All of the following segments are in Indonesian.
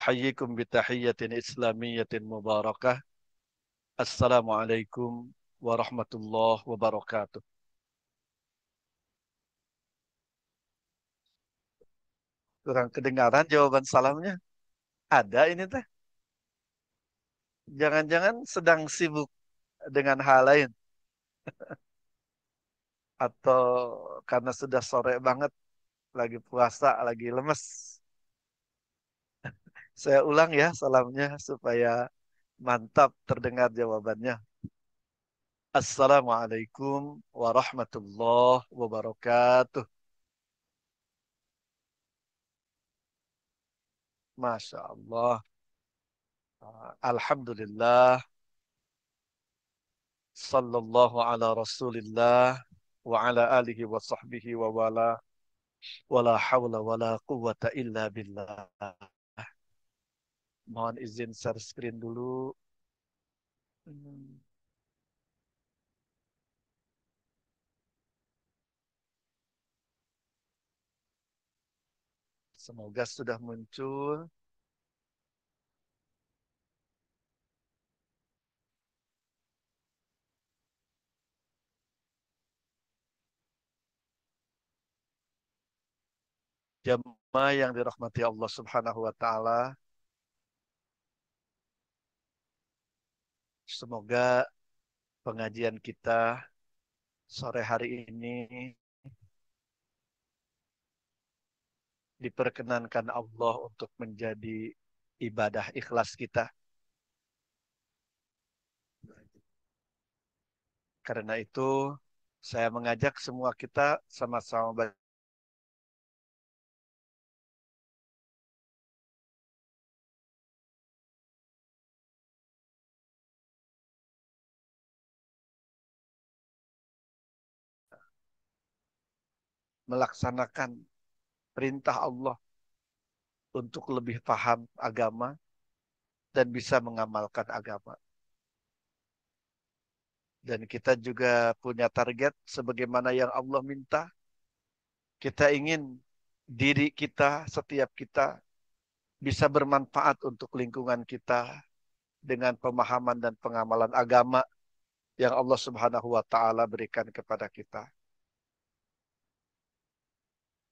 Hayyikum bitahiyyatin islamiyyatin mubarakah. Assalamualaikum warahmatullahi wabarakatuh. Kurang kedengaran jawaban salamnya. Ada ini teh. Jangan-jangan sedang sibuk dengan hal lain. Atau karena sudah sore banget, lagi puasa, lagi lemes. Saya ulang ya salamnya supaya mantap terdengar jawabannya. Assalamualaikum warahmatullahi wabarakatuh. Masya Allah. Alhamdulillah. Sallallahu ala rasulillah. Wa ala alihi wa sahbihi wa wala. Wa la hawla wa la quwwata illa billah. Mohon izin share screen dulu. Hmm, Semoga sudah muncul. Jamaah yang dirahmati Allah subhanahu wa ta'ala. Semoga pengajian kita sore hari ini diperkenankan Allah untuk menjadi ibadah ikhlas kita. Karena itu, saya mengajak semua kita sama-sama melaksanakan perintah Allah untuk lebih paham agama dan bisa mengamalkan agama. Dan kita juga punya target sebagaimana yang Allah minta. Kita ingin diri kita, setiap kita bisa bermanfaat untuk lingkungan kita dengan pemahaman dan pengamalan agama yang Allah Subhanahu wa taala berikan kepada kita.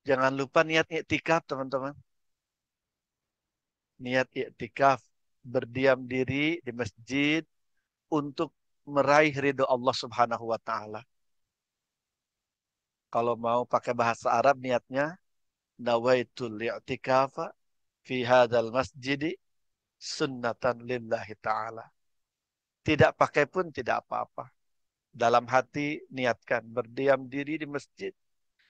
Jangan lupa niat iktikaf, teman-teman. Niat iktikaf, berdiam diri di masjid untuk meraih ridho Allah Subhanahu wa taala. Kalau mau pakai bahasa Arab niatnya nawaitul i'tikafa fi hadzal masjid sunnatan lillahi taala. Tidak pakai pun tidak apa-apa. Dalam hati niatkan berdiam diri di masjid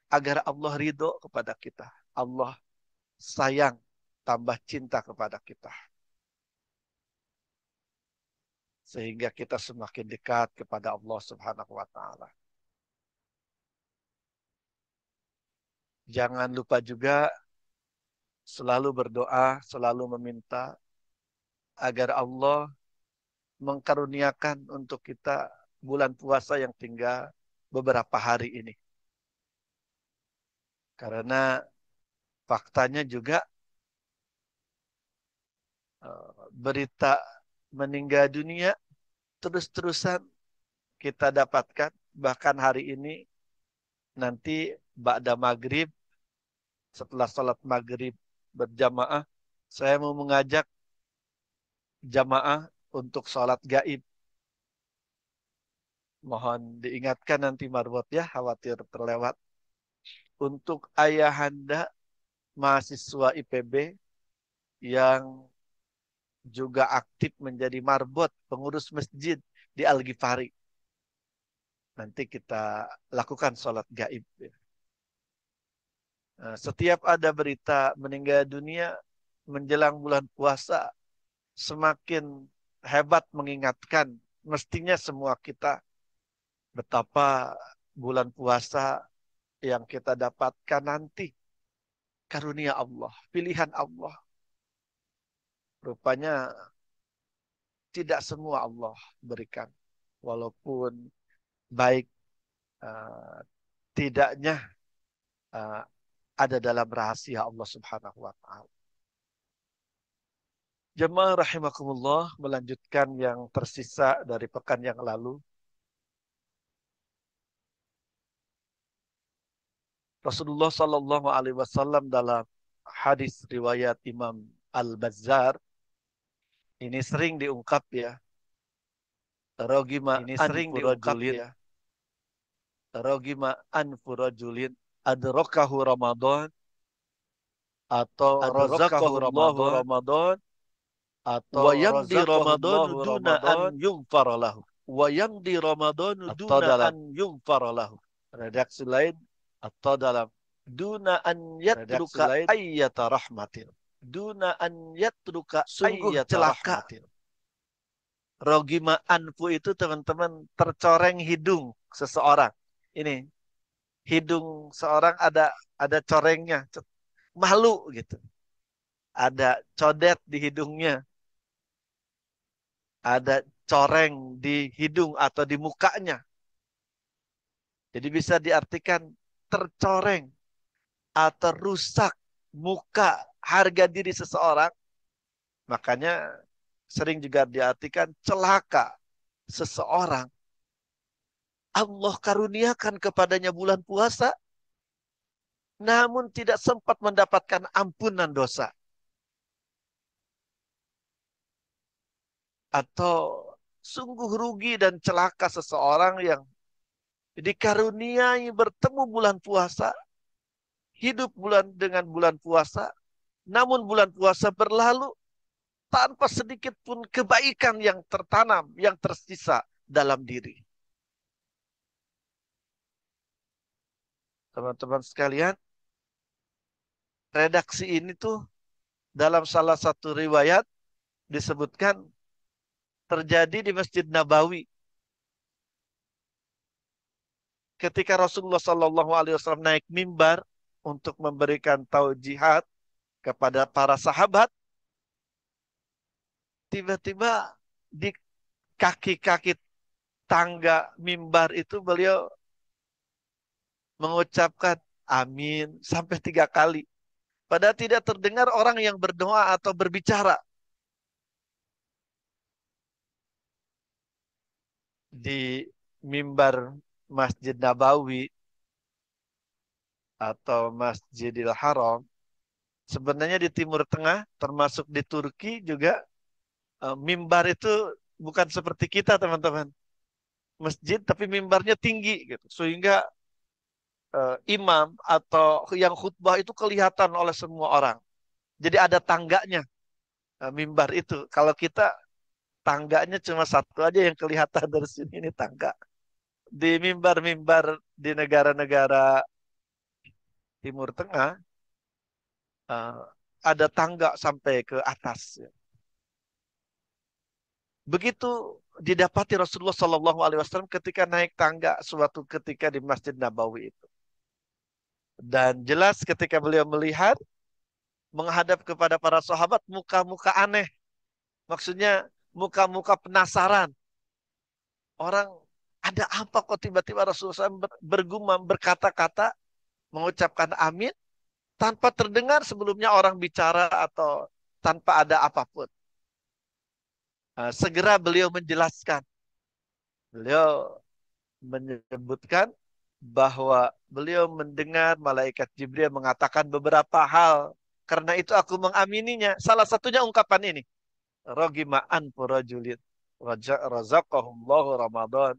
agar Allah ridho kepada kita. Allah sayang, tambah cinta kepada kita. Sehingga kita semakin dekat kepada Allah Subhanahu wa taala. Jangan lupa juga selalu berdoa, selalu meminta agar Allah mengkaruniakan untuk kita bulan puasa yang tinggal beberapa hari ini. Karena faktanya juga berita meninggal dunia terus-terusan kita dapatkan. Bahkan hari ini nanti ba'da maghrib, setelah sholat maghrib berjamaah, saya mau mengajak jamaah untuk sholat gaib. Mohon diingatkan nanti marbot ya, khawatir terlewat. Untuk ayahanda mahasiswa IPB yang juga aktif menjadi marbot pengurus masjid di Al-Ghifari. Nanti kita lakukan sholat gaib. Nah, setiap ada berita meninggal dunia menjelang bulan puasa, semakin hebat mengingatkan mestinya semua kita betapa bulan puasa yang kita dapatkan nanti karunia Allah, pilihan Allah. Rupanya tidak semua Allah berikan. Walaupun baik uh, tidaknya uh, ada dalam rahasia Allah Subhanahu wa taala. Jemaah rahimakumullah, melanjutkan yang tersisa dari pekan yang lalu. Rasulullah Shallallahu Alaihi Wasallam dalam hadis riwayat Imam Al-Bazzar ini sering diungkap ya. Rogima ini sering diungkap ya. Rogima anfurajulin adrokahu Ramadan atau razaqahullahu Ramadan atau wayamdi Ramadanu duna an yungfara lahu. Wayamdi Ramadanu duna an yungfara lahu. Redaksi lain atau dalam duna an yatruka ayyata rahmatin. Duna an yatruka ayyata rahmatin. Rogima anfu itu teman-teman tercoreng hidung seseorang. Ini hidung seorang ada corengnya, malu gitu. Ada codet di hidungnya. Ada coreng di hidung atau di mukanya. Jadi bisa diartikan tercoreng atau rusak muka, harga diri seseorang. Makanya sering juga diartikan celaka seseorang. Allah karuniakan kepadanya bulan puasa, namun tidak sempat mendapatkan ampunan dosa. Atau sungguh rugi dan celaka seseorang yang dikaruniai bertemu bulan puasa, hidup dengan bulan puasa, namun bulan puasa berlalu tanpa sedikit pun kebaikan yang tertanam, yang tersisa dalam diri. Teman-teman sekalian, redaksi ini tuh dalam salah satu riwayat disebutkan terjadi di Masjid Nabawi. Ketika Rasulullah Shallallahu Alaihi Wasallam naik mimbar untuk memberikan taujihat kepada para sahabat, tiba-tiba di kaki-kaki tangga mimbar itu beliau mengucapkan amin sampai 3 kali. Padahal tidak terdengar orang yang berdoa atau berbicara. Di mimbar Masjid Nabawi atau Masjidil Haram, sebenarnya di Timur Tengah, termasuk di Turki juga, mimbar itu bukan seperti kita teman-teman. Masjid tapi mimbarnya tinggi gitu. Sehingga imam atau yang khutbah itu kelihatan oleh semua orang. Jadi ada tangganya mimbar itu. Kalau kita tangganya cuma satu aja yang kelihatan dari sini, ini tangga. Di mimbar-mimbar di negara-negara Timur Tengah uh, ada tangga sampai ke atas. Begitu didapati Rasulullah Shallallahu Alaihi Wasallam ketika naik tangga suatu ketika di Masjid Nabawi itu. Dan jelas ketika beliau melihat menghadap kepada para sahabat muka-muka aneh. Maksudnya muka-muka penasaran. Orang ada apa kok tiba-tiba Rasulullah SAW bergumam, berkata-kata, mengucapkan amin tanpa terdengar sebelumnya orang bicara atau tanpa ada apapun. Segera beliau menjelaskan. Beliau menyebutkan bahwa beliau mendengar malaikat Jibril mengatakan beberapa hal. Karena itu aku mengamininya. Salah satunya ungkapan ini. Rogima anfu rajulin razaqahullahu Ramadan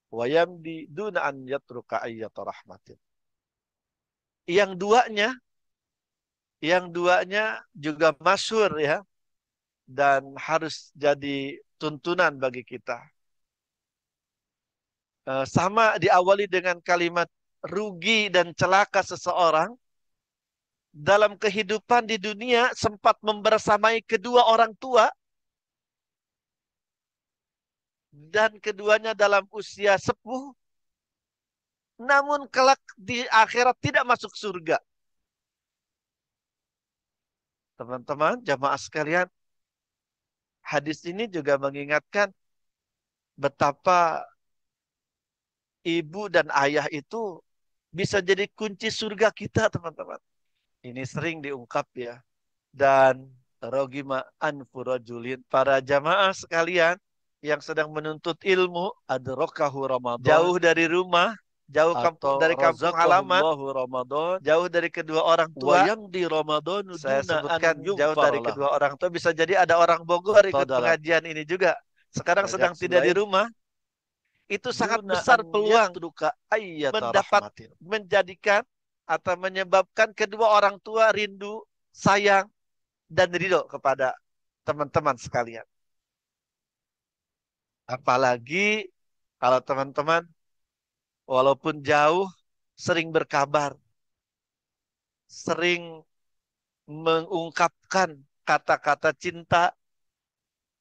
wa yamdi duna an yatruka ayyata rahmatin. Yang duanya juga masyhur ya, dan harus jadi tuntunan bagi kita. Sama diawali dengan kalimat rugi dan celaka seseorang dalam kehidupan di dunia sempat membersamai kedua orang tua dan keduanya dalam usia sepuh, namun kelak di akhirat tidak masuk surga. Teman-teman, jamaah sekalian, hadis ini juga mengingatkan betapa ibu dan ayah itu bisa jadi kunci surga kita, teman-teman. Ini sering diungkap ya. Dan rogima anfu rajulin. Para jamaah sekalian yang sedang menuntut ilmu, adrakahu Ramadan, jauh dari rumah, jauh dari kampung halaman, Ramadan, jauh dari kedua orang tua. Di Ramadan saya sebutkan jauh dari kedua orang tua, bisa jadi ada orang Bogor ikut pengajian ini juga. Sekarang sedang tidak di rumah, itu sangat besar peluang mendapat menjadikan atau menyebabkan kedua orang tua rindu, sayang, dan ridho kepada teman-teman sekalian. Apalagi kalau teman-teman walaupun jauh sering berkabar, sering mengungkapkan kata-kata cinta,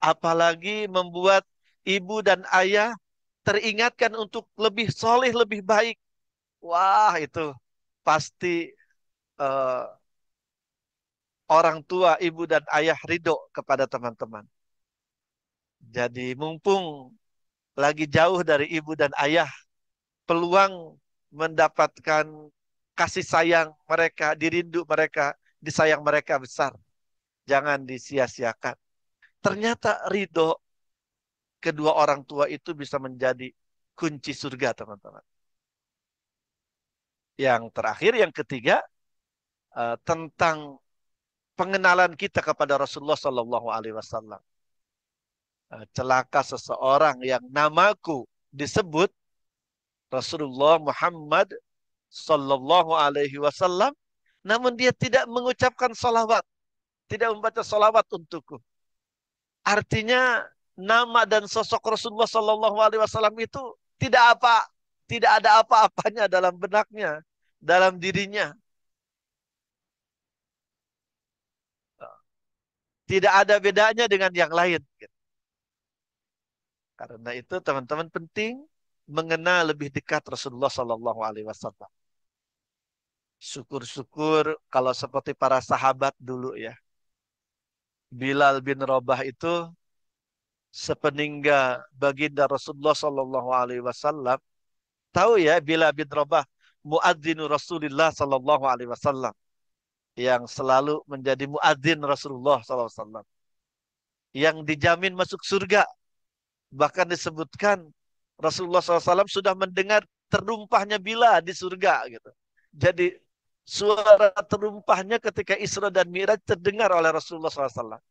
apalagi membuat ibu dan ayah teringatkan untuk lebih soleh, lebih baik. Wah, itu pasti uh, orang tua, ibu dan ayah ridho kepada teman-teman. Jadi mumpung lagi jauh dari ibu dan ayah, peluang mendapatkan kasih sayang mereka, dirindu mereka, disayang mereka besar. Jangan disia-siakan. Ternyata ridho kedua orang tua itu bisa menjadi kunci surga, teman-teman. Yang terakhir, yang ketiga, tentang pengenalan kita kepada Rasulullah Sallallahu Alaihi Wasallam. Celaka seseorang yang namaku disebut Rasulullah Muhammad Sallallahu Alaihi Wasallam, namun dia tidak mengucapkan salawat, tidak membaca salawat untukku. Artinya nama dan sosok Rasulullah Sallallahu Alaihi Wasallam itu tidak ada apa-apanya dalam benaknya, dalam dirinya. Tidak ada bedanya dengan yang lain. Karena itu teman-teman penting mengenal lebih dekat Rasulullah Sallallahu Alaihi Wasallam. Syukur-syukur kalau seperti para sahabat dulu ya. Bilal bin Rabah itu sepeninggal baginda Rasulullah Sallallahu Alaihi Wasallam, tahu ya Bilal bin Rabah, muadzinu Rasulullah Sallallahu Alaihi Wasallam, yang selalu menjadi muadzin Rasulullah Sallallahu Alaihi Wasallam, yang dijamin masuk surga. Bahkan disebutkan Rasulullah SAW sudah mendengar terumpahnya Bilal di surga gitu. Jadi suara terumpahnya ketika Isra dan Mi'raj terdengar oleh Rasulullah SAW.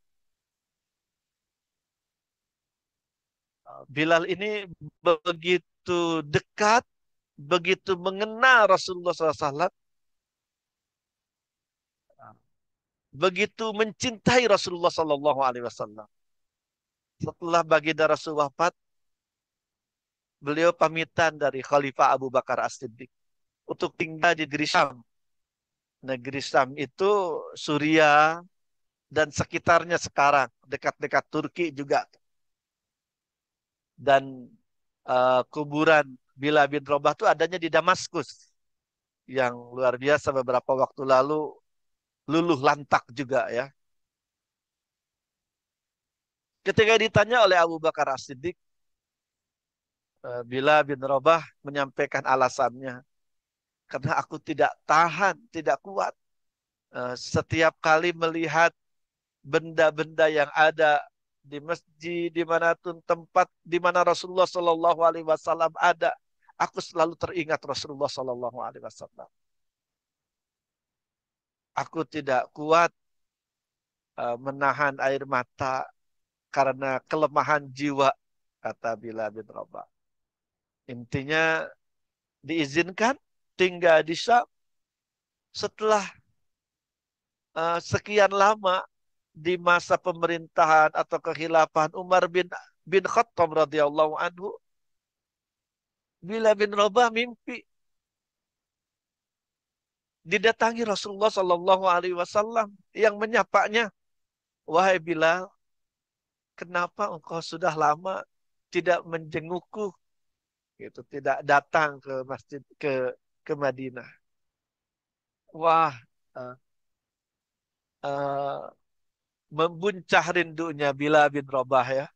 Bilal ini begitu dekat, begitu mengenal Rasulullah SAW, begitu mencintai Rasulullah SAW. Setelah baginda Rasul wafat, beliau pamitan dari Khalifah Abu Bakar As-Siddiq untuk tinggal di negeri Syam. Negeri Syam itu Suriah dan sekitarnya sekarang, dekat-dekat Turki juga. Dan kuburan Bilal bin Rabah itu adanya di Damaskus. Yang luar biasa, beberapa waktu lalu luluh lantak juga ya. Ketika ditanya oleh Abu Bakar As-Siddiq, Bilal bin Rabah menyampaikan alasannya. Karena aku tidak tahan, tidak kuat. Setiap kali melihat benda-benda yang ada di masjid, dimanapun tempat di mana Rasulullah Shallallahu Alaihi Wasallam ada, aku selalu teringat Rasulullah Shallallahu Alaihi Wasallam. Aku tidak kuat menahan air mata karena kelemahan jiwa, kata Bilal bin Rabah. Intinya diizinkan tinggal di Syam. Setelah sekian lama di masa pemerintahan atau kekhilafahan Umar bin Khattab radhiyallahu anhu, Bilal bin Rabah mimpi didatangi Rasulullah Shallallahu Alaihi Wasallam yang menyapanya, wahai Bilal, kenapa engkau sudah lama tidak menjengukku, gitu, tidak datang ke masjid ke Madinah. Wah, uh, uh, membuncah rindunya Bilal bin Rabah ya.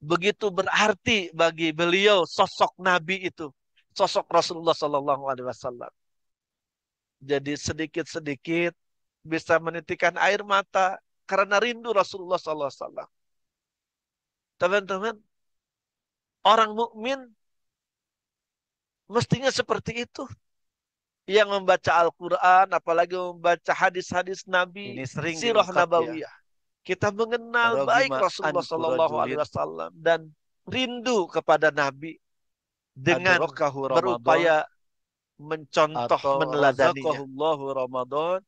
Begitu berarti bagi beliau sosok Nabi itu, sosok Rasulullah Sallallahu Alaihi Wasallam. Jadi sedikit-sedikit bisa menitikkan air mata karena rindu Rasulullah SAW. Teman-teman, orang mukmin mestinya seperti itu. Yang membaca Al-Quran, apalagi membaca hadis-hadis Nabi, Ini sering sirah diungkap ya. nabawiyah. Kita mengenal baik Rogima Rasulullah anfu Sallallahu Alaihi rajulin Wasallam dan rindu kepada Nabi dengan adrakahu Ramadan berupaya mencontoh, atau meneladaninya. razaqahullahu Ramadan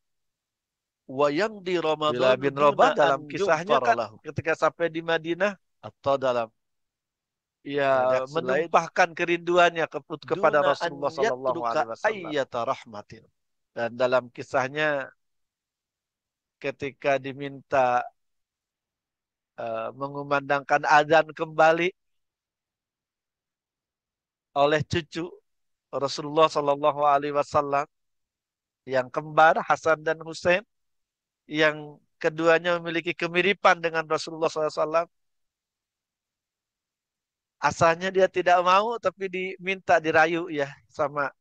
wa yamdi Bila Ramadan bin Rabah duna dalam an kisahnya yughfar kan lahu. ketika sampai di Madinah, Atau dalam ya riwayat lain menumpahkan kerinduannya kepada duna an Rasulullah Sallallahu yatruka Alaihi Wasallam. ayyata rahmatin. Dan dalam kisahnya ketika diminta mengumandangkan azan kembali oleh cucu Rasulullah Sallallahu Alaihi Wasallam yang kembar Hasan dan Hussein, yang keduanya memiliki kemiripan dengan Rasulullah SAW. Asalnya dia tidak mau, tapi diminta dirayu ya sama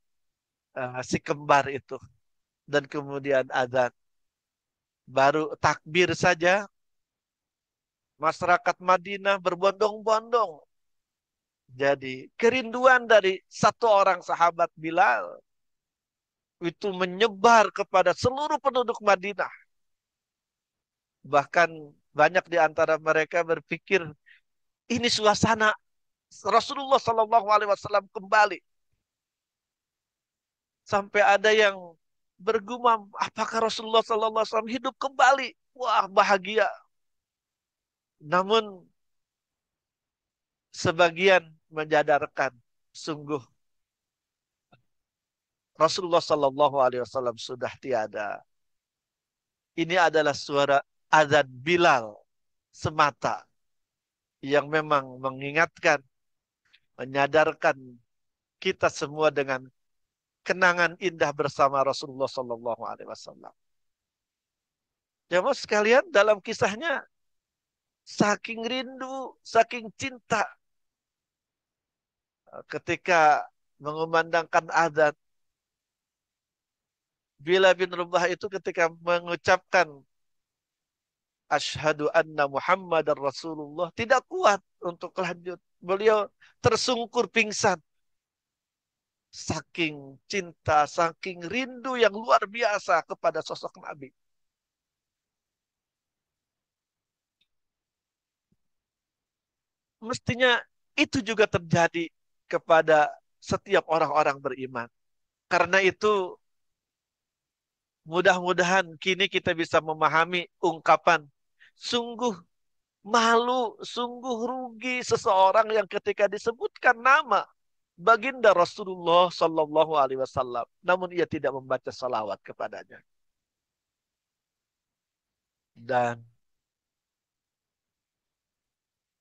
si kembar itu. Dan kemudian azan. Baru takbir saja, masyarakat Madinah berbondong-bondong. Jadi kerinduan dari satu orang sahabat Bilal itu menyebar kepada seluruh penduduk Madinah. Bahkan banyak di antara mereka berpikir ini suasana Rasulullah Sallallahu Alaihi Wasallam kembali. Sampai ada yang bergumam, apakah Rasulullah Sallallahu Alaihi Wasallam hidup kembali? Wah, bahagia. Namun sebagian menjadarkan, sungguh Rasulullah Sallallahu Alaihi Wasallam sudah tiada. Ini adalah suara azan Bilal semata yang memang mengingatkan, menyadarkan kita semua dengan kenangan indah bersama Rasulullah Sallallahu Alaihi Wasallam. Jemaah sekalian, dalam kisahnya saking rindu, saking cinta ketika mengumandangkan azan, Bilal bin Rabah itu ketika mengucapkan Asyhadu anna Muhammadar Rasulullah tidak kuat untuk lanjut. Beliau tersungkur pingsan. Saking cinta, saking rindu yang luar biasa kepada sosok Nabi. Mestinya itu juga terjadi kepada setiap orang-orang beriman. Karena itu mudah-mudahan kini kita bisa memahami ungkapan sungguh malu, sungguh rugi seseorang yang ketika disebutkan nama baginda Rasulullah Sallallahu Alaihi Wasallam, namun ia tidak membaca salawat kepadanya. Dan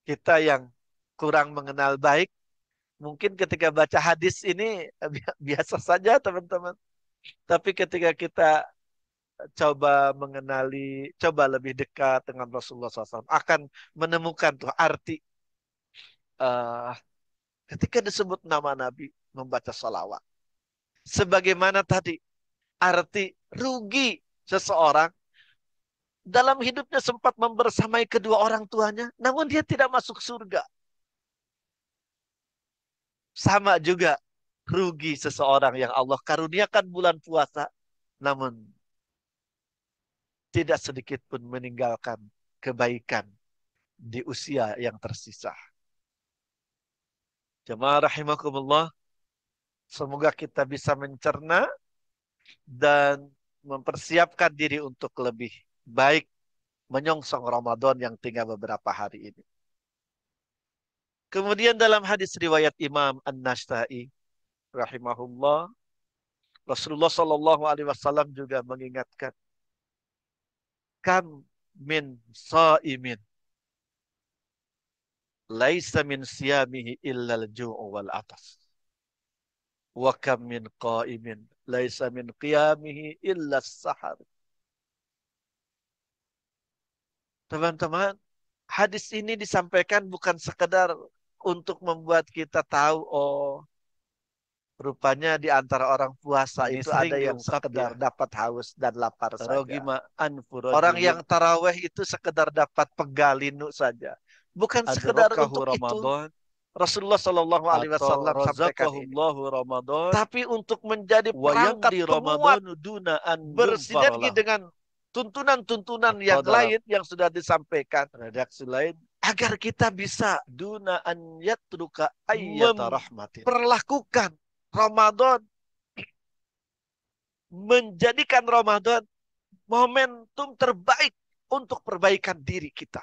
kita yang kurang mengenal baik, mungkin ketika baca hadis ini biasa saja teman-teman. Tapi ketika kita coba mengenali, coba lebih dekat dengan Rasulullah SAW, akan menemukan tuh arti uh, ketika disebut nama Nabi membaca salawat. Sebagaimana tadi arti rugi seseorang dalam hidupnya sempat membersamai kedua orang tuanya, namun dia tidak masuk surga. Sama juga rugi seseorang yang Allah karuniakan bulan puasa, namun tidak sedikit pun meninggalkan kebaikan di usia yang tersisa. Jemaah rahimakumullah, semoga kita bisa mencerna dan mempersiapkan diri untuk lebih baik menyongsong Ramadan yang tinggal beberapa hari ini. Kemudian dalam hadis riwayat Imam An-Nasa'i rahimahullah, Rasulullah Shallallahu Alaihi Wasallam juga mengingatkan, kam min saimin laisa min siyamihi illa al-ju'u wal atas. Wa kam min qaimin laisa min qiyamihi illa as-sahar. Teman-teman, hadis ini disampaikan bukan sekedar untuk membuat kita tahu, oh, Rupanya di antara orang puasa Ini itu sering ada yang diungkap ya. sekedar dapat haus dan lapar saja. Rogima anfu Orang yang rajulin taraweh itu sekedar dapat pegalinu saja. Bukan sekedar adrakahu untuk itu. Ramadan Rasulullah Shallallahu Alaihi atau Wasallam sampaikan ini. razaqahullahu Ramadan Tapi untuk menjadi wa perangkat yamdi penguat Ramadanu duna an yunfar bersinergi lahu. dengan tuntunan-tuntunan Atau yang dalam lain yang sudah disampaikan redaksi lain agar kita bisa duna an yatruka ayyata rahmatin. memperlakukan Ramadan, menjadikan Ramadan momentum terbaik untuk perbaikan diri kita.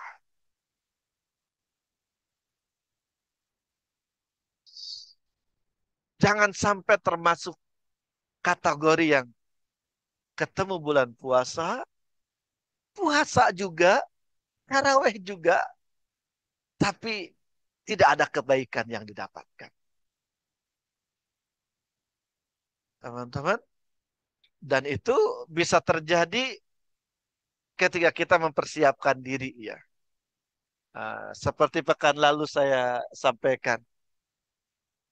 Jangan sampai termasuk kategori yang ketemu bulan puasa, puasa juga, taraweh juga, tapi tidak ada kebaikan yang didapatkan. Teman-teman, dan itu bisa terjadi ketika kita mempersiapkan diri ya. Seperti pekan lalu saya sampaikan,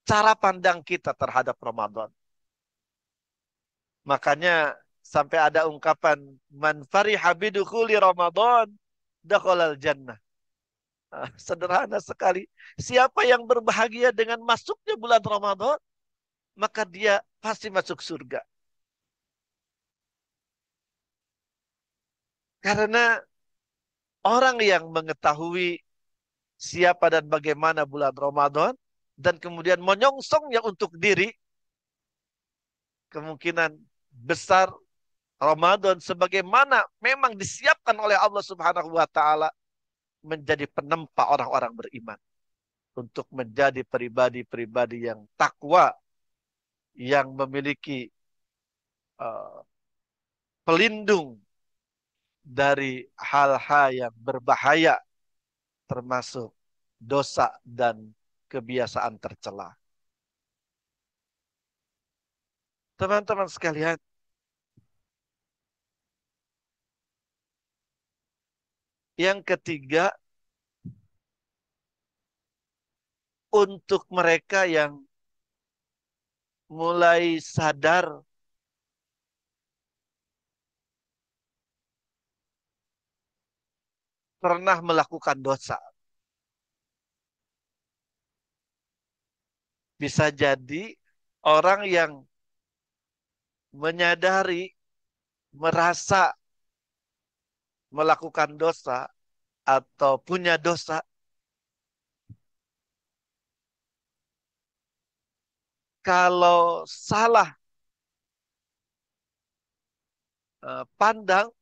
cara pandang kita terhadap Ramadan. Makanya sampai ada ungkapan man fariha bidukhuli Ramadan dakhalal jannah. Sederhana sekali. Siapa yang berbahagia dengan masuknya bulan Ramadan, maka dia pasti masuk surga. Karena orang yang mengetahui siapa dan bagaimana bulan Ramadan dan kemudian menyongsongnya untuk diri, kemungkinan besar Ramadan sebagaimana memang disiapkan oleh Allah Subhanahu wa taala menjadi penempa orang-orang beriman untuk menjadi pribadi-pribadi yang takwa, yang memiliki uh, pelindung dari hal-hal yang berbahaya termasuk dosa dan kebiasaan tercela. Teman-teman sekalian, yang ketiga, untuk mereka yang mulai sadar pernah melakukan dosa. Bisa jadi orang yang menyadari, merasa melakukan dosa atau punya dosa, kalau salah pandang,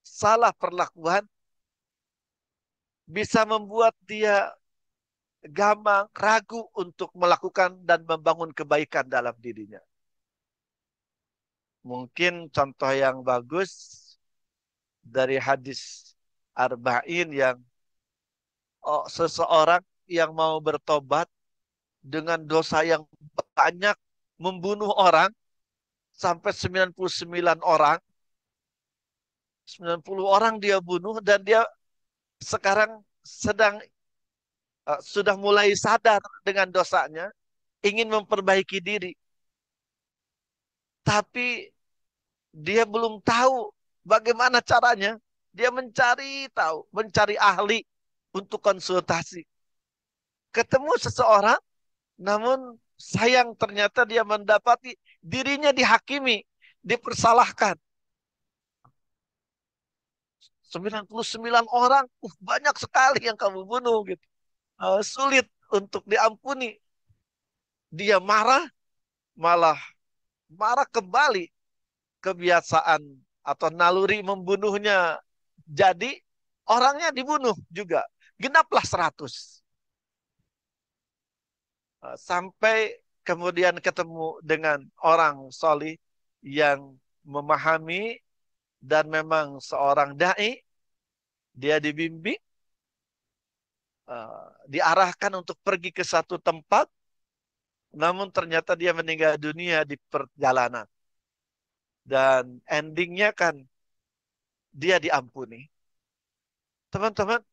salah perlakuan, bisa membuat dia gampang ragu untuk melakukan dan membangun kebaikan dalam dirinya. Mungkin contoh yang bagus dari hadis Arba'in yang seseorang yang mau bertobat dengan dosa yang banyak, membunuh orang sampai 99 orang, 90 orang dia bunuh dan dia sekarang sudah mulai sadar dengan dosanya, ingin memperbaiki diri. Tapi dia belum tahu bagaimana caranya. Dia mencari tahu, mencari ahli untuk konsultasi. Ketemu seseorang, namun sayang ternyata dia mendapati dirinya dihakimi, dipersalahkan. 99 orang, banyak sekali yang kamu bunuh gitu. Sulit untuk diampuni. Dia marah, malah marah kembali. Kebiasaan atau naluri membunuhnya jadi, orangnya dibunuh juga. Genaplah 100. Sampai kemudian ketemu dengan orang solih yang memahami dan memang seorang dai, dia dibimbing, diarahkan untuk pergi ke satu tempat, namun ternyata dia meninggal dunia di perjalanan. Dan endingnya kan dia diampuni. Teman-teman,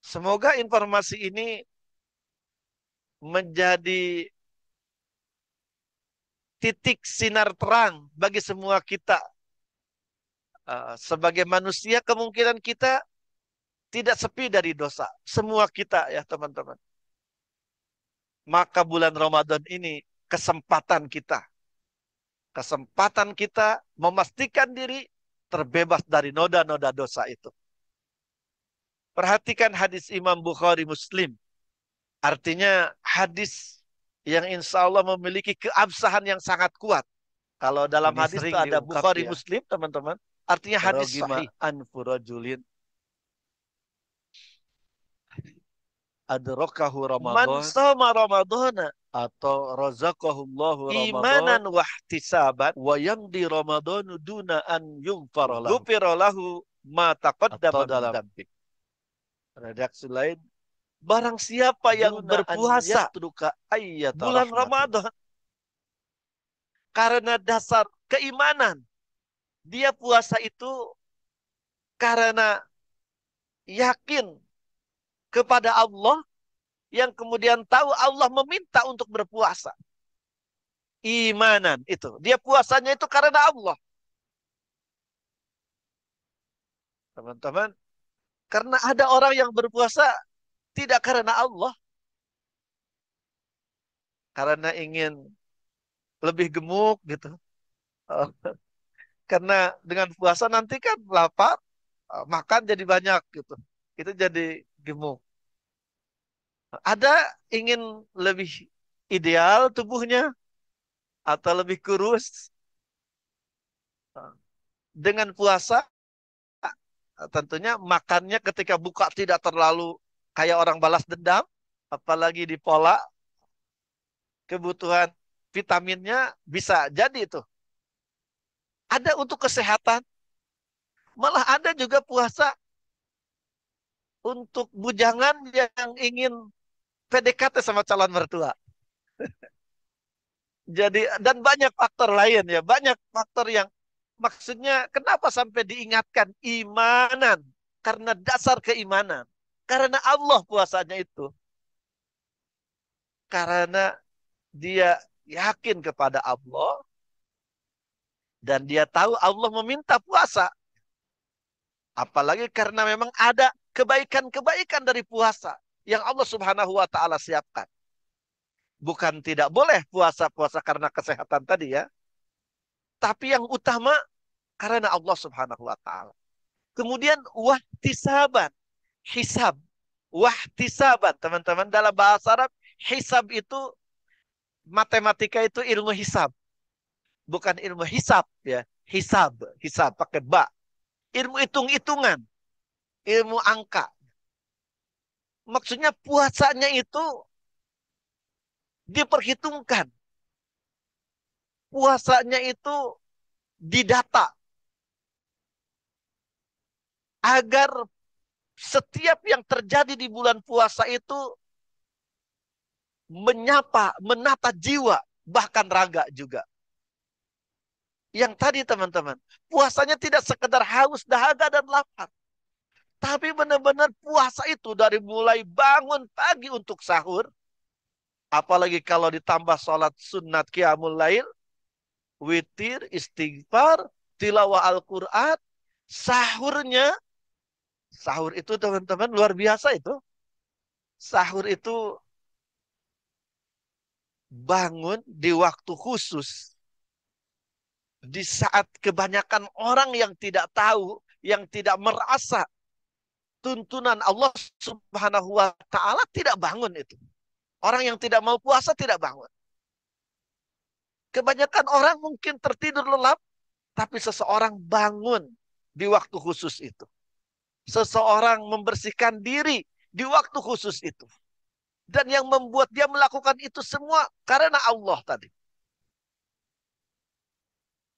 semoga informasi ini menjadi titik sinar terang bagi semua kita. Sebagai manusia kemungkinan kita tidak sepi dari dosa. Semua kita ya teman-teman. Maka bulan Ramadan ini kesempatan kita. Kesempatan kita memastikan diri terbebas dari noda-noda dosa itu. Perhatikan hadis Imam Bukhari Muslim. Artinya hadis yang insya Allah memiliki keabsahan yang sangat kuat. Kalau dalam Ini hadis itu sering ada diungkap Bukhari ya. Muslim, teman-teman. Artinya hadis Rogima sahih. anfurajulin adrakahu Man Ramadan sama Ramadana atau razaqahullahu Ramadan imanan wahtisaban wa yamdi Ramadanu duna an yungfara lahu. ghufira lahu ma Atau taqaddama min dalam dzambik. redaksi lain, Barang siapa yang duna an berpuasa yatruka ayyata bulan rahmatin. Ramadan karena dasar keimanan, dia puasa itu karena yakin kepada Allah, yang kemudian tahu Allah meminta untuk berpuasa. Imanan itu. Dia puasanya itu karena Allah. Teman-teman, karena ada orang yang berpuasa tidak karena Allah. Karena ingin lebih gemuk gitu. Oh, karena dengan puasa nanti kan lapar, makan jadi banyak gitu. Itu jadi gemuk. Ada ingin lebih ideal tubuhnya atau lebih kurus. Dengan puasa tentunya makannya ketika buka tidak terlalu kayak orang balas dendam, apalagi di pola kebutuhan vitaminnya bisa jadi itu. Ada untuk kesehatan, malah ada juga puasa untuk bujangan yang ingin PDKT sama calon mertua. Jadi dan banyak faktor lain ya, banyak faktor yang maksudnya kenapa sampai diingatkan imanan? Karena dasar keimanan. Karena Allah puasanya itu. Karena dia yakin kepada Allah dan dia tahu Allah meminta puasa. Apalagi karena memang ada kebaikan-kebaikan dari puasa yang Allah Subhanahu wa taala siapkan. Bukan tidak boleh puasa-puasa karena kesehatan tadi ya, tapi yang utama karena Allah Subhanahu wa taala. Kemudian wahtisaban, hisab. Wahtisaban, teman-teman, dalam bahasa Arab hisab itu matematika, itu ilmu hisab. Bukan ilmu hisab ya, hisab, hisab pakai ba. Ilmu hitung-hitungan, ilmu angka. Maksudnya puasanya itu diperhitungkan. Puasanya itu didata agar setiap yang terjadi di bulan puasa itu menyapa, menata jiwa, bahkan raga juga. Yang tadi teman-teman, puasanya tidak sekedar haus, dahaga, dan lapar. Tapi benar-benar puasa itu dari mulai bangun pagi untuk sahur, apalagi kalau ditambah sholat sunat qiyamul lail, witir, istighfar, tilawah Al-Quran, sahurnya, sahur itu teman-teman luar biasa itu. Sahur itu bangun di waktu khusus. Di saat kebanyakan orang yang tidak tahu, yang tidak merasa tuntunan Allah Subhanahu wa taala tidak bangun itu. Orang yang tidak mau puasa tidak bangun. Kebanyakan orang mungkin tertidur lelap, tapi seseorang bangun di waktu khusus itu. Seseorang membersihkan diri di waktu khusus itu. Dan yang membuat dia melakukan itu semua karena Allah tadi.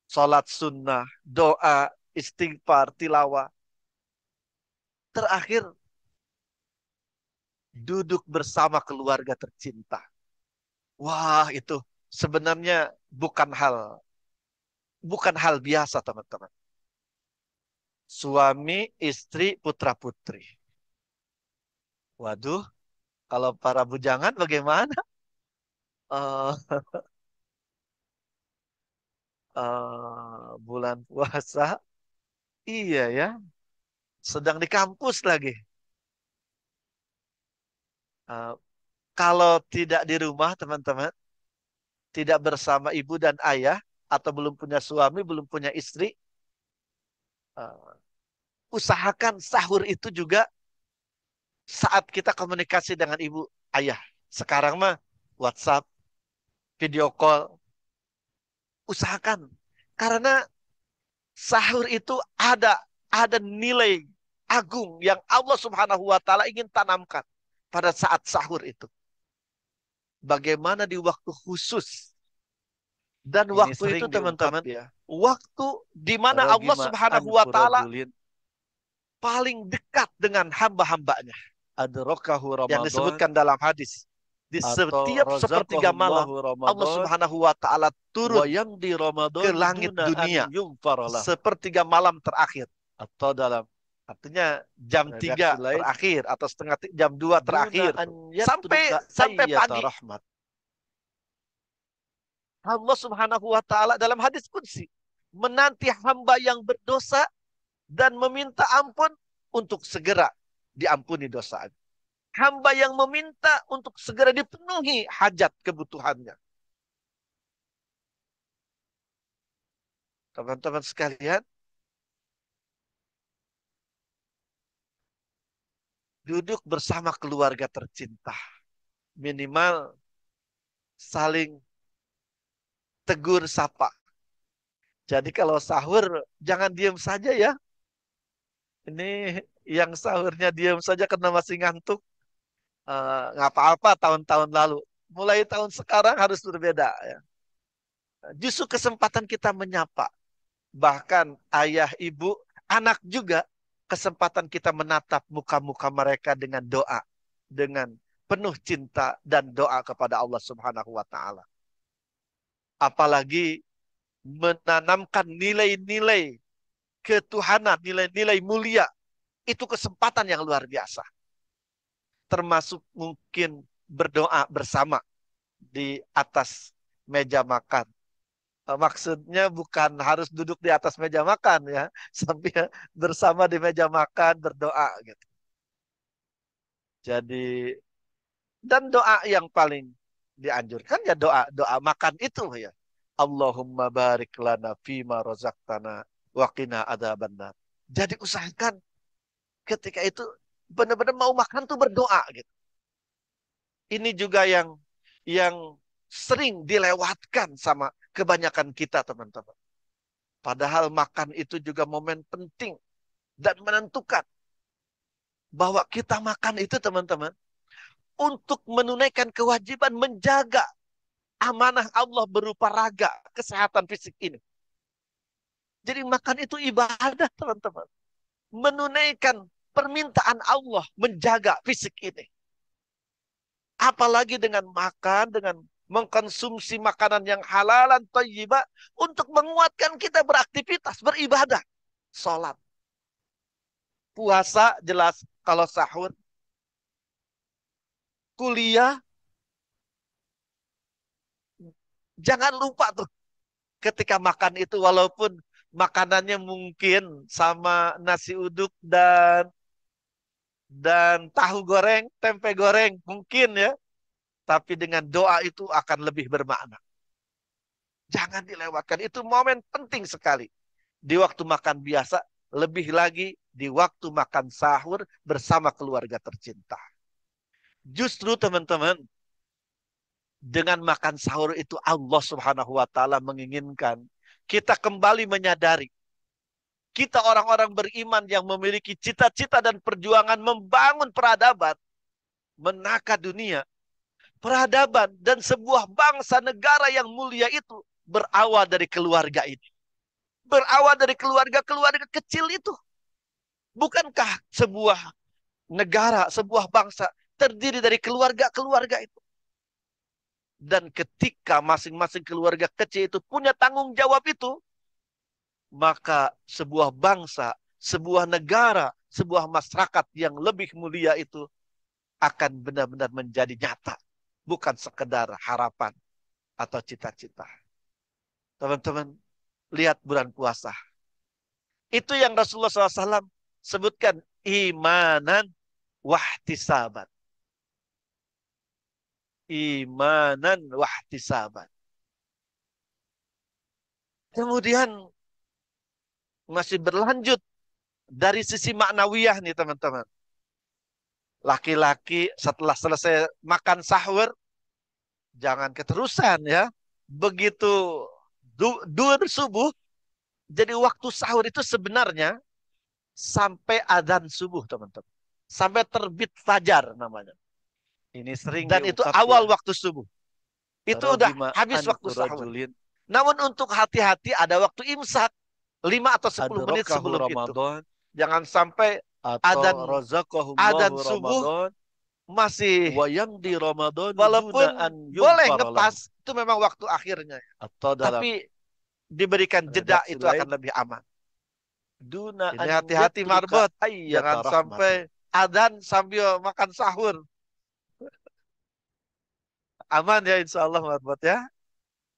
Salat sunnah, doa, istighfar, tilawah. Terakhir, duduk bersama keluarga tercinta. Wah, itu sebenarnya bukan hal biasa, teman-teman. Suami, istri, putra-putri. Waduh, kalau para bujangan bagaimana? eh, bulan puasa, iya ya, sedang di kampus lagi. Eh, Kalau tidak di rumah, teman-teman, tidak bersama ibu dan ayah, atau belum punya suami, belum punya istri, eh, usahakan sahur itu juga saat kita komunikasi dengan ibu, ayah. Sekarang mah WhatsApp, video call, usahakan. Karena sahur itu ada nilai agung yang Allah Subhanahu wa taala ingin tanamkan pada saat sahur itu. Bagaimana di waktu khusus dan Ini waktu itu sering diungkap teman-teman, ya. waktu di mana Allah Rogima Subhanahu wa taala anfurojulin paling dekat dengan hamba-hambanya adrakahu yang Ramadan disebutkan dalam hadis. Di atau setiap sepertiga malam razaqahullahu Allah Ramadan Subhanahu wa taala wa turun yamdi ke Ramadan langit duna an dunia yumfaralah. sepertiga malam terakhir. Atau dalam Artinya jam redaksi 3 lain terakhir atau jam 2 duna terakhir an tuh. Sampai yatruka sampai ayyata pagi. rahmat. Allah Subhanahu wa taala dalam hadis qudsi menanti hamba yang berdosa dan meminta ampun untuk segera diampuni dosanya. Hamba yang meminta untuk segera dipenuhi hajat kebutuhannya. Teman-teman sekalian, duduk bersama keluarga tercinta. Minimal saling tegur sapa. Jadi kalau sahur, jangan diam saja ya. Ini yang sahurnya diam saja karena masih ngantuk. Nggak apa-apa tahun-tahun lalu. Mulai tahun sekarang harus berbeda ya. Justru kesempatan kita menyapa. Bahkan ayah, ibu, anak juga kesempatan kita menatap muka-muka mereka dengan doa. Dengan penuh cinta dan doa kepada Allah Subhanahu wa taala. Apalagi menanamkan nilai-nilai ketuhanan, nilai-nilai mulia. Itu kesempatan yang luar biasa. Termasuk mungkin berdoa bersama di atas meja makan. Maksudnya bukan harus duduk di atas meja makan ya, sambil bersama di meja makan berdoa gitu. Jadi dan doa yang paling dianjurkan ya doa doa makan itu ya. Allahumma barik lana fima razaqtana wa qina adzabannar. Jadi usahakan ketika itu benar-benar mau makan tuh berdoa gitu. Ini juga yang sering dilewatkan sama kebanyakan kita teman-teman. Padahal makan itu juga momen penting dan menentukan bahwa kita makan itu teman-teman untuk menunaikan kewajiban menjaga amanah Allah berupa raga, kesehatan fisik ini. Jadi makan itu ibadah teman-teman. Menunaikan permintaan Allah menjaga fisik ini. Apalagi dengan makan, dengan mengkonsumsi makanan yang halalan, thayyibah, untuk menguatkan kita beraktivitas, beribadah. Sholat, puasa, jelas kalau sahur, kuliah, jangan lupa tuh ketika makan itu walaupun makanannya mungkin sama nasi uduk dan tahu goreng, tempe goreng mungkin ya, tapi dengan doa itu akan lebih bermakna. Jangan dilewatkan. Itu momen penting sekali. Di waktu makan biasa, lebih lagi di waktu makan sahur bersama keluarga tercinta. Justru teman-teman, dengan makan sahur itu Allah Subhanahu wa taala menginginkan kita kembali menyadari kita orang-orang beriman yang memiliki cita-cita dan perjuangan membangun peradaban, menakar dunia. Peradaban dan sebuah bangsa negara yang mulia itu berawal dari keluarga ini. Berawal dari keluarga-keluarga kecil itu. Bukankah sebuah negara, sebuah bangsa terdiri dari keluarga-keluarga itu? Dan ketika masing-masing keluarga kecil itu punya tanggung jawab itu, maka sebuah bangsa, sebuah negara, sebuah masyarakat yang lebih mulia itu akan benar-benar menjadi nyata. Bukan sekedar harapan. atau cita-cita. Teman-teman, lihat bulan puasa. Itu yang Rasulullah SAW sebutkan imanan wahtisaban. Imanan wahtisaban. Kemudian masih berlanjut dari sisi maknawiyah nih teman-teman. Laki-laki setelah selesai makan sahur, jangan keterusan ya. Begitu dur subuh, jadi waktu sahur itu sebenarnya sampai adzan subuh teman-teman. Sampai terbit fajar namanya. Ini sering Dan itu diungkap awal ya. waktu subuh. Itu udah Rogima habis waktu anfu sahur. rajulin Namun untuk hati-hati ada waktu imsak. 5 atau 10 menit adrakahu sebelum itu. Ramadan Jangan sampai atau adzan razaqahullahu adzan subuh Ramadan masih wa yamdi Ramadan duna walaupun an boleh yughfar lahu. ngepas, itu memang waktu akhirnya. Atau dalam Tapi diberikan jeda redaksi itu lain akan lebih aman. duna Ini an hati-hati yatruka marbot. ayyata Jangan rahmatin. sampai adzan sambil makan sahur. Aman ya insya Allah marbot ya.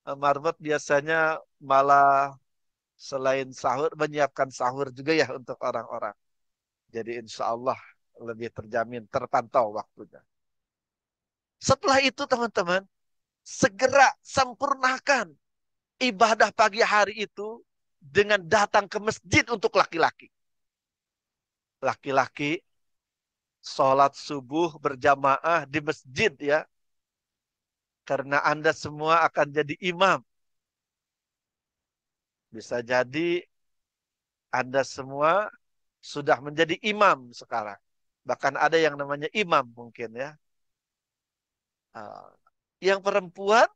Marbot biasanya malah selain sahur menyiapkan sahur juga ya untuk orang-orang. Jadi insya Allah lebih terjamin, terpantau waktunya. Setelah itu teman-teman, segera sempurnakan ibadah pagi hari itu dengan datang ke masjid untuk laki-laki. Laki-laki sholat subuh berjamaah di masjid ya. Karena Anda semua akan jadi imam. Bisa jadi Anda semua sudah menjadi imam sekarang. Bahkan ada yang namanya imam mungkin ya. Yang perempuan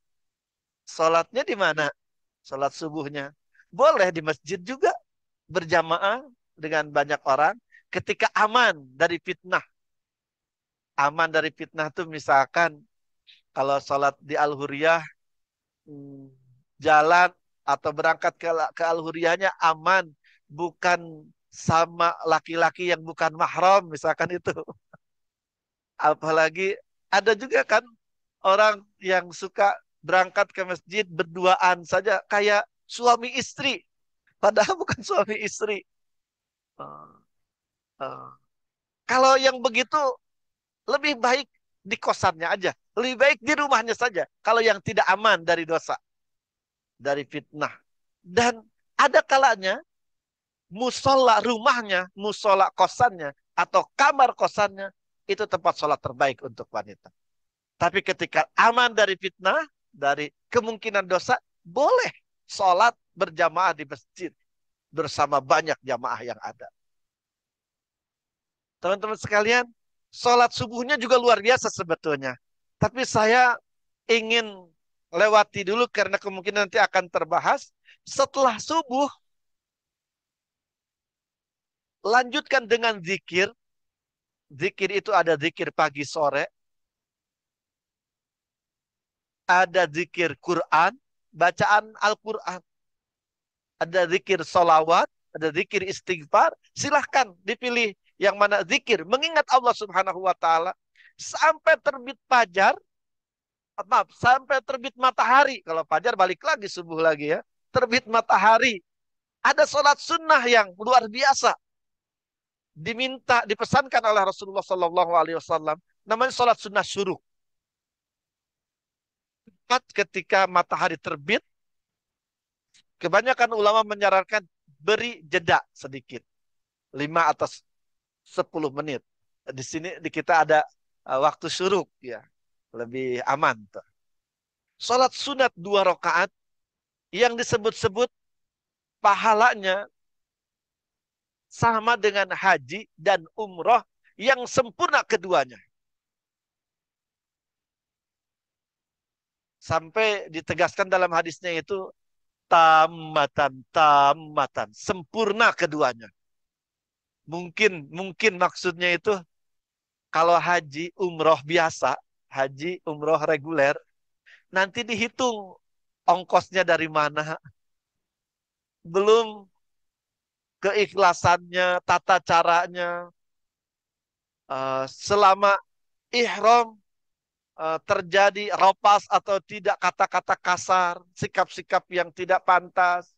sholatnya di mana? Sholat subuhnya. Boleh di masjid juga berjamaah dengan banyak orang ketika aman dari fitnah. Aman dari fitnah tuh misalkan kalau sholat di Al-Huriyah jalan atau berangkat ke Al-Huriyahnya aman, bukan sama laki-laki yang bukan mahram misalkan itu. Apalagi ada juga kan orang yang suka berangkat ke masjid berduaan saja kayak suami istri, padahal bukan suami istri. Uh, uh. Kalau yang begitu lebih baik di kosannya aja, lebih baik di rumahnya saja. Kalau yang tidak aman dari dosa, dari fitnah. Dan ada kalanya musola rumahnya, musola kosannya, atau kamar kosannya, itu tempat sholat terbaik untuk wanita. Tapi ketika aman dari fitnah, dari kemungkinan dosa, boleh sholat berjamaah di masjid bersama banyak jamaah yang ada. Teman-teman sekalian, sholat subuhnya juga luar biasa sebetulnya. Tapi saya ingin lewati dulu karena kemungkinan nanti akan terbahas. Setelah subuh, lanjutkan dengan zikir. Zikir itu ada zikir pagi sore. Ada zikir Quran, bacaan Al-Quran. Ada zikir solawat, ada zikir istighfar. Silahkan dipilih yang mana zikir. Mengingat Allah subhanahu wa ta'ala. Sampai terbit fajar, maaf, sampai terbit matahari. Kalau fajar balik lagi subuh lagi ya. Terbit matahari. Ada sholat sunnah yang luar biasa. Diminta, dipesankan oleh Rasulullah Sallallahu Alaihi Wasallam. Namanya sholat sunnah syuruk. Ketika matahari terbit, kebanyakan ulama menyarankan beri jeda sedikit. 5 atau 10 menit. Di sini di kita ada waktu syuruk ya. Lebih aman tuh. Salat sunat 2 rakaat yang disebut-sebut pahalanya sama dengan haji dan umroh yang sempurna keduanya. Sampai ditegaskan dalam hadisnya itu tamatan, tamatan, sempurna keduanya. Mungkin maksudnya itu kalau haji umroh biasa, haji umroh reguler, nanti dihitung ongkosnya dari mana. Belum keikhlasannya, tata caranya. Selama ihram, terjadi ropas atau tidak kata-kata kasar, sikap-sikap yang tidak pantas.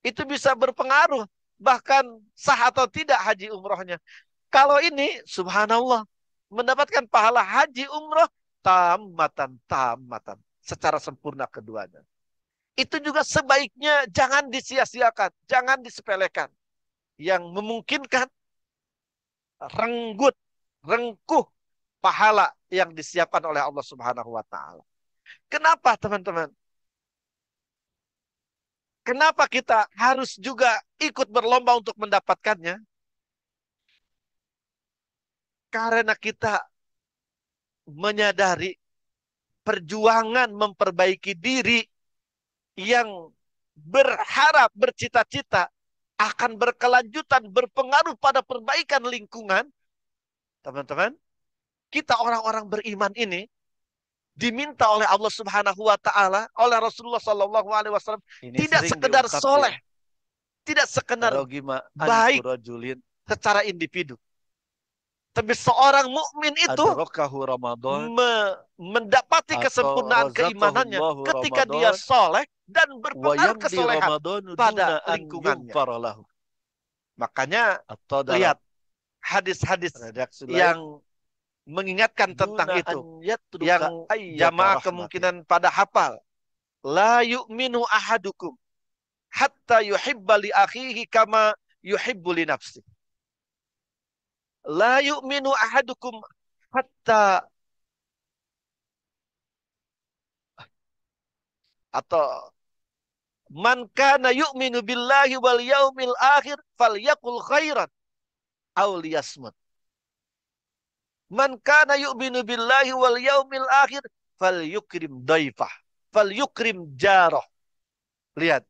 Itu bisa berpengaruh. Bahkan sah atau tidak haji umrohnya. Kalau ini, subhanallah, mendapatkan pahala haji umroh tamatan. Secara sempurna keduanya. Itu juga sebaiknya jangan disia-siakan. Jangan disepelekan. Yang memungkinkan rengkuh pahala yang disiapkan oleh Allah Subhanahu wa taala. Kenapa, teman-teman? Kenapa kita harus juga ikut berlomba untuk mendapatkannya? Karena kita menyadari perjuangan memperbaiki diri yang berharap, bercita-cita akan berkelanjutan, berpengaruh pada perbaikan lingkungan. Teman-teman, kita orang-orang beriman ini diminta oleh Allah Subhanahu wa taala, oleh Rasulullah sallallahu alaihi wasallam, tidak sekedar soleh, tidak sekedar baik secara individu. Tapi seorang mukmin itu mendapati kesempurnaan keimanannya ketika dia soleh dan berpengaruh kesolehan pada lingkungannya. Makanya lihat hadis-hadis yang mengingatkan tentang itu, yang jamaah kemungkinan pada hafal. La yu'minu ahadukum hatta yuhibba li akhihi kama yuhibbu li nafsi. La yu'minu ahadukum hatta, atau man kana yu'minu billahi wal yaumil akhir falyaqul khairan aw liyasmut. Man kana yu'minu billahi wal yaumil akhir falyukrim daifah, falyukrim jarah. Lihat.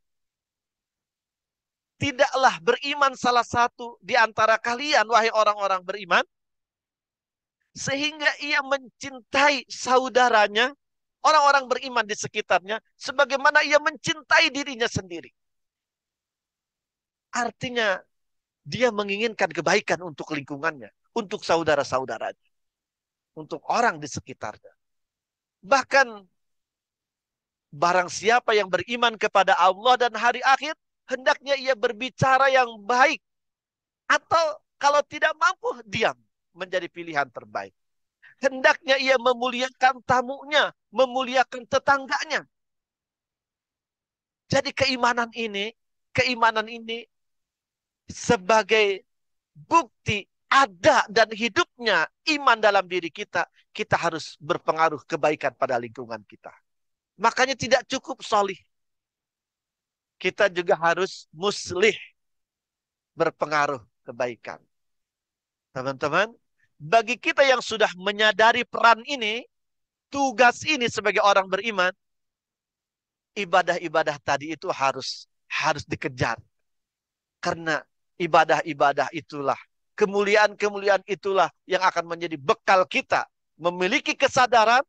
Tidaklah beriman salah satu di antara kalian, wahai orang-orang beriman, sehingga ia mencintai saudaranya, orang-orang beriman di sekitarnya, sebagaimana ia mencintai dirinya sendiri. Artinya, dia menginginkan kebaikan untuk lingkungannya, untuk saudara-saudaranya, untuk orang di sekitarnya. Bahkan, barang siapa yang beriman kepada Allah dan hari akhir, hendaknya ia berbicara yang baik. Atau kalau tidak mampu, diam. Menjadi pilihan terbaik. Hendaknya ia memuliakan tamunya, memuliakan tetangganya. Jadi keimanan ini sebagai bukti ada dan hidupnya iman dalam diri kita, kita harus berpengaruh kebaikan pada lingkungan kita. Makanya tidak cukup solih. Kita juga harus muslih, berpengaruh kebaikan. Teman-teman, bagi kita yang sudah menyadari peran ini, tugas ini sebagai orang beriman, ibadah-ibadah tadi itu harus dikejar. Karena ibadah-ibadah itulah, kemuliaan-kemuliaan itulah yang akan menjadi bekal kita memiliki kesadaran,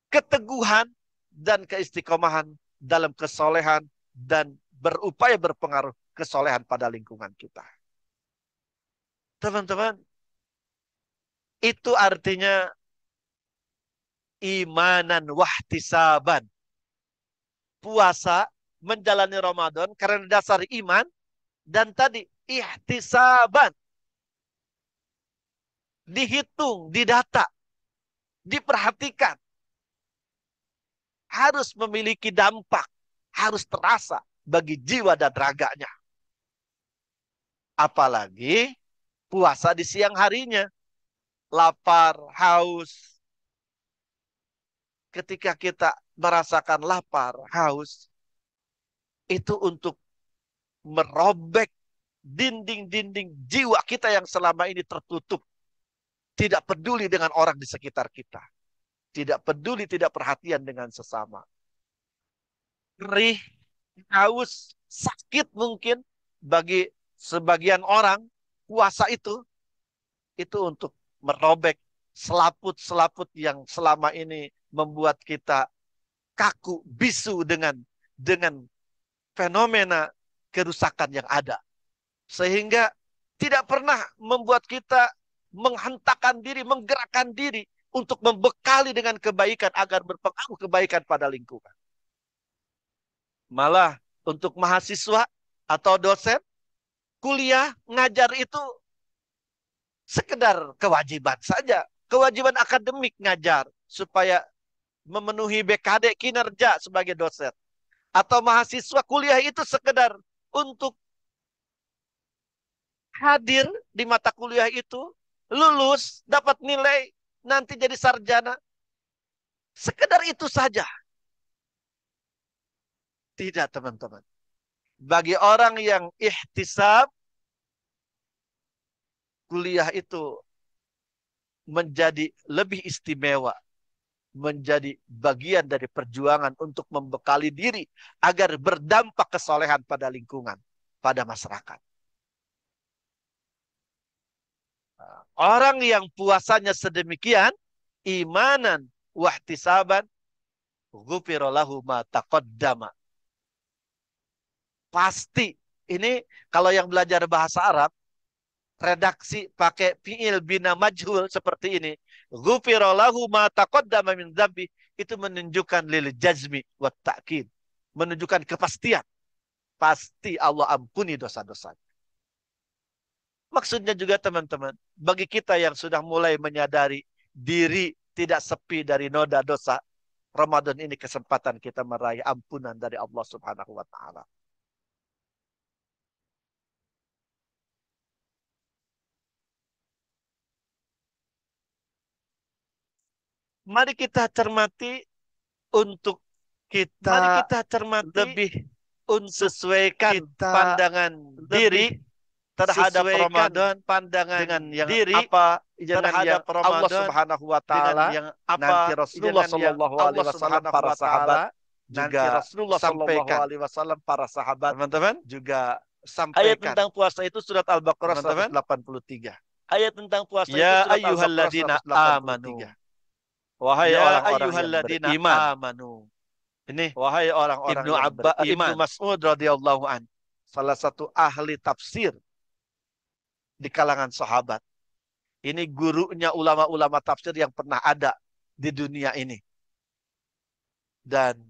keteguhan, dan keistiqomahan dalam kesolehan dan berupaya berpengaruh kesolehan pada lingkungan kita. Teman-teman, itu artinya imanan wahtisaban. Puasa, menjalani Ramadan karena dasar iman, dan tadi ihtisaban. Dihitung, didata, diperhatikan. Harus memiliki dampak, harus terasa bagi jiwa dan raganya. Apalagi puasa di siang harinya. Lapar, haus. Ketika kita merasakan lapar, haus, itu untuk merobek dinding-dinding jiwa kita yang selama ini tertutup. Tidak peduli dengan orang di sekitar kita. Tidak peduli, tidak perhatian dengan sesama. Perih, haus, sakit mungkin bagi sebagian orang, puasa itu untuk merobek selaput-selaput yang selama ini membuat kita kaku, bisu dengan fenomena kerusakan yang ada. Sehingga tidak pernah membuat kita menghentakkan diri, menggerakkan diri untuk membekali dengan kebaikan agar berpengaruh kebaikan pada lingkungan. Malah untuk mahasiswa atau dosen, kuliah ngajar itu sekedar kewajiban saja. Kewajiban akademik ngajar supaya memenuhi BKD kinerja sebagai dosen. Atau mahasiswa kuliah itu sekedar untuk hadir di mata kuliah itu, lulus, dapat nilai, nanti jadi sarjana. Sekedar itu saja. Tidak, teman-teman. Bagi orang yang ihtisab, kuliah itu menjadi lebih istimewa, menjadi bagian dari perjuangan untuk membekali diri agar berdampak kesolehan pada lingkungan, pada masyarakat. Orang yang puasanya sedemikian, imanan wahtisaban, ghufira lahu ma taqaddama. Pasti. Ini kalau yang belajar bahasa Arab, redaksi pakai fi'il bina majhul seperti ini. Ghufira lahu ma taqaddama min dzambi, itu menunjukkan lil jazmi wa ta'kid. Menunjukkan kepastian. Pasti Allah ampuni dosa-dosa. Maksudnya juga teman-teman, bagi kita yang sudah mulai menyadari diri tidak sepi dari noda dosa, Ramadan ini kesempatan kita meraih ampunan dari Allah Subhanahu wa taala. Mari kita cermati untuk kita lebih sesuaikan pandangan diri terhadap Ramadan dengan yang apa terhadap Allah Subhanahu wa taala, nanti Rasulullah sallallahu alaihi wasallam para sahabat juga sampaikan. Teman-teman juga sampaikan. Ayat tentang puasa itu surat Al-Baqarah 183. Ayat tentang puasa itu surat Al-Baqarah 183. Wahai orang-orang yang beriman. Ini wahai orang-orang yang beriman. Ibnu Mas'ud radhiyallahu an, salah satu ahli tafsir di kalangan sahabat. Ini gurunya ulama-ulama tafsir yang pernah ada di dunia ini. Dan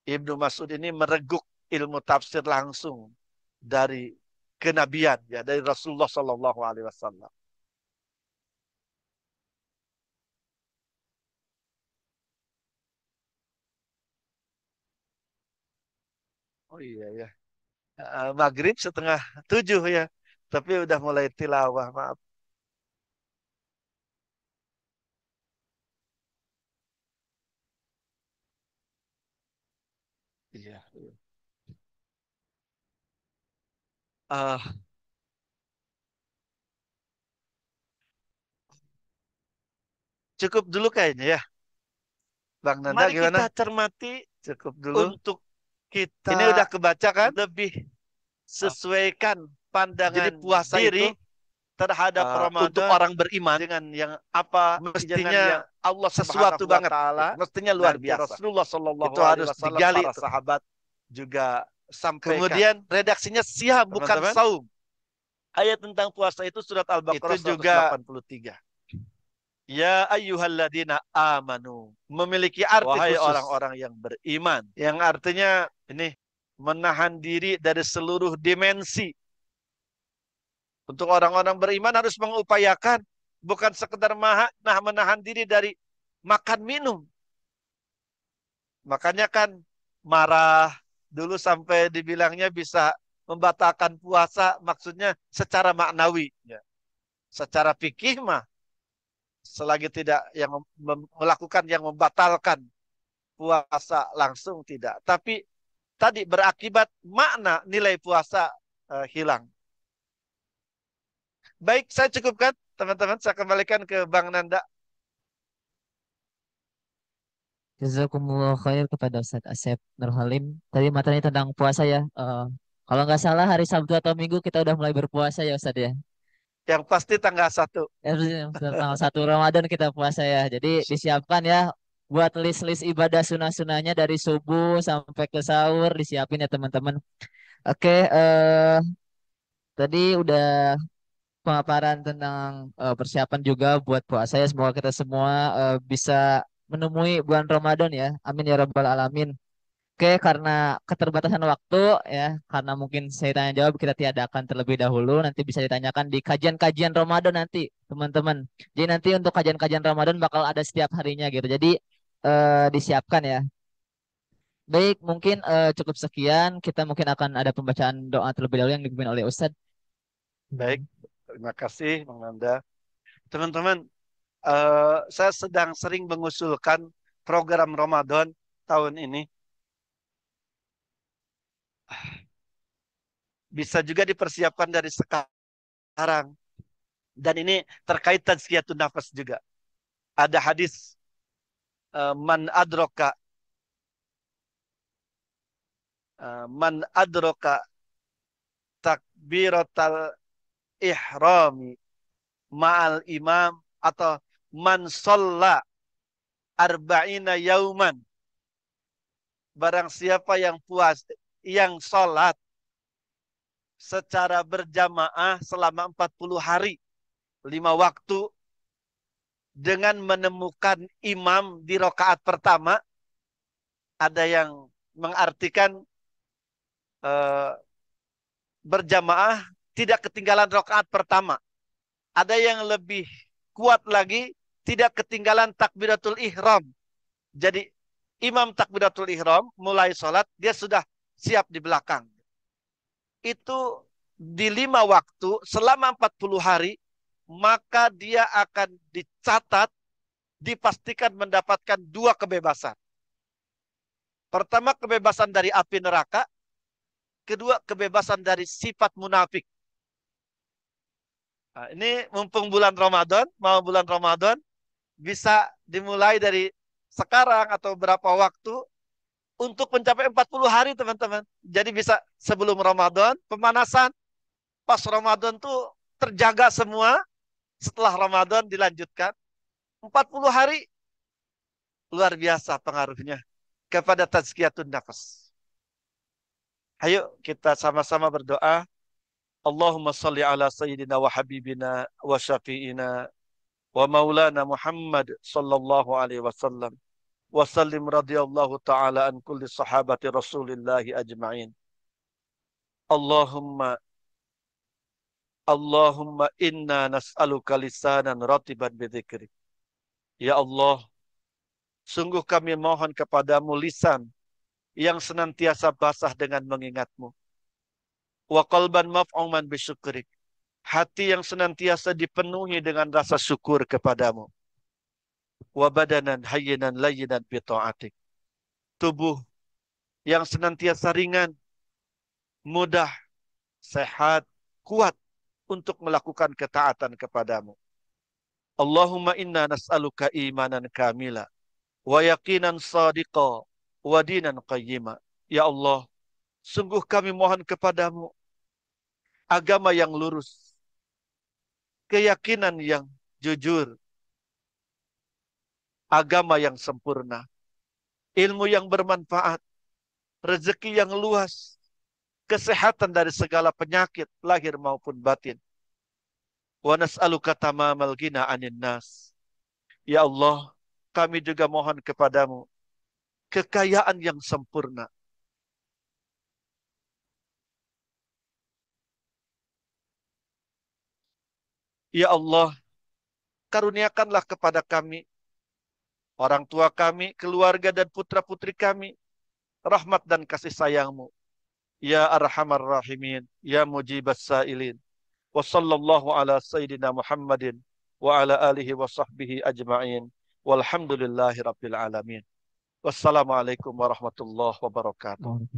Ibnu Mas'ud ini mereguk ilmu tafsir langsung dari kenabian, ya, dari Rasulullah Sallallahu Alaihi Wasallam. Oh iya ya, maghrib 6:30 ya, tapi udah mulai tilawah, maaf. Iya. Uh, cukup dulu kayaknya ya, Bang Nanda. Mari gimana? Kita cermati cukup dulu untuk kita. Ini udah kebaca kan? Lebih sesuaikan pandangan jadi puasa diri itu terhadap Ramadan untuk orang beriman dengan yang apa mestinya yang Allah sesuatu banget, mestinya luar biasa. Rasulullah Shallallahu itu harus digali, para sahabat juga sampaikan. Kemudian redaksinya siam bukan saum. Ayat tentang puasa itu surat Al-Baqarah 183. Ya ayyuhalladzina amanu, memiliki arti wahai khusus, orang-orang yang beriman, yang artinya ini menahan diri dari seluruh dimensi. Untuk orang-orang beriman harus mengupayakan, bukan sekedar menahan diri dari makan minum. Makanya kan marah dulu sampai dibilangnya bisa membatalkan puasa, maksudnya secara maknawi. Ya. Secara fikih mah, selagi tidak yang melakukan yang membatalkan puasa langsung tidak. Tapi tadi berakibat makna nilai puasa hilang. Baik, saya cukupkan teman-teman. Saya kembalikan ke Bang Nanda. Jazakumullah khair kepada Ustaz Asep Nurhalim. Tadi materi tentang puasa ya. Kalau nggak salah hari Sabtu atau Minggu kita udah mulai berpuasa ya Ustaz ya. Yang pasti tanggal 1. Tanggal 1 Ramadan kita puasa ya. Jadi disiapkan ya buat list-list ibadah sunah-sunahnya dari subuh sampai ke sahur, disiapin ya teman-teman. Oke, tadi udah pemaparan tentang persiapan juga buat puasa ya. Semoga kita semua bisa menemui bulan Ramadan ya. Amin ya Rabbal Alamin. Oke, karena keterbatasan waktu ya, karena mungkin saya tanya jawab kita tiadakan terlebih dahulu, nanti bisa ditanyakan di kajian-kajian Ramadan nanti, teman-teman. Jadi nanti untuk kajian-kajian Ramadan bakal ada setiap harinya gitu. Jadi disiapkan ya. Baik, mungkin cukup sekian. Kita mungkin akan ada pembacaan doa terlebih dahulu yang dipimpin oleh Ustadz. Baik, terima kasih Bang Nanda. Teman-teman, saya sedang sering mengusulkan program Ramadan tahun ini. Bisa juga dipersiapkan dari sekarang. Dan ini terkait tazkiyatun nafas juga. Ada hadis man adroka takbiratal ihrami ma'al imam atau man sholla arba'ina yauman. Barang siapa yang yang sholat secara berjamaah selama 40 hari, 5 waktu, dengan menemukan imam di rakaat pertama. Ada yang mengartikan berjamaah tidak ketinggalan rakaat pertama. Ada yang lebih kuat lagi, tidak ketinggalan takbiratul ihram. Jadi imam takbiratul ihram mulai sholat, dia sudah siap di belakang. Itu di 5 waktu selama 40 hari, maka dia akan dicatat, dipastikan mendapatkan 2 kebebasan. Pertama, kebebasan dari api neraka. Kedua, kebebasan dari sifat munafik. Nah, ini mumpung bulan Ramadan, mau bulan Ramadan, bisa dimulai dari sekarang atau berapa waktu untuk mencapai 40 hari, teman-teman. Jadi bisa sebelum Ramadan, pemanasan. Pas Ramadan tuh terjaga semua. Setelah Ramadan dilanjutkan. 40 hari, luar biasa pengaruhnya kepada tazkiyatun nafas. Ayo kita sama-sama berdoa. Allahumma salli ala sayyidina wa habibina wa syafi'ina wa maulana Muhammad sallallahu alaihi wasallam wa sallim radhiyallahu ta'ala an kulli sahabati Rasulillahi ajma'in. Allahumma inna nas'aluka lisanan ratiban bidzikri. Ya Allah, sungguh kami mohon kepadamu lisan yang senantiasa basah dengan mengingatmu. Wa qalban maf'uman bisyukrik. Hati yang senantiasa dipenuhi dengan rasa syukur kepadamu. Wa badanan hayyinan layyinan bi ta'atik. Tubuh yang senantiasa ringan, mudah, sehat, kuat untuk melakukan ketaatan kepadamu. Allahumma inna nas'aluka imanan kamila wa yaqinan sadiqa wa dinan qayyima. Ya Allah, sungguh kami mohon kepadamu agama yang lurus, keyakinan yang jujur, agama yang sempurna, ilmu yang bermanfaat, rezeki yang luas, kesehatan dari segala penyakit lahir maupun batin. Wa nas'aluka tamamal ghina 'anil nas. Ya Allah, kami juga mohon kepadamu kekayaan yang sempurna. Ya Allah, karuniakanlah kepada kami, orang tua kami, keluarga dan putra-putri kami, rahmat dan kasih sayangmu. Ya Arhamar Rahimin, Ya Mujibas Sa'ilin. Wa sallallahu ala Sayyidina Muhammadin wa ala alihi wa sahbihi ajma'in. Walhamdulillahi Rabbil Alamin. Wassalamualaikum warahmatullahi wabarakatuh.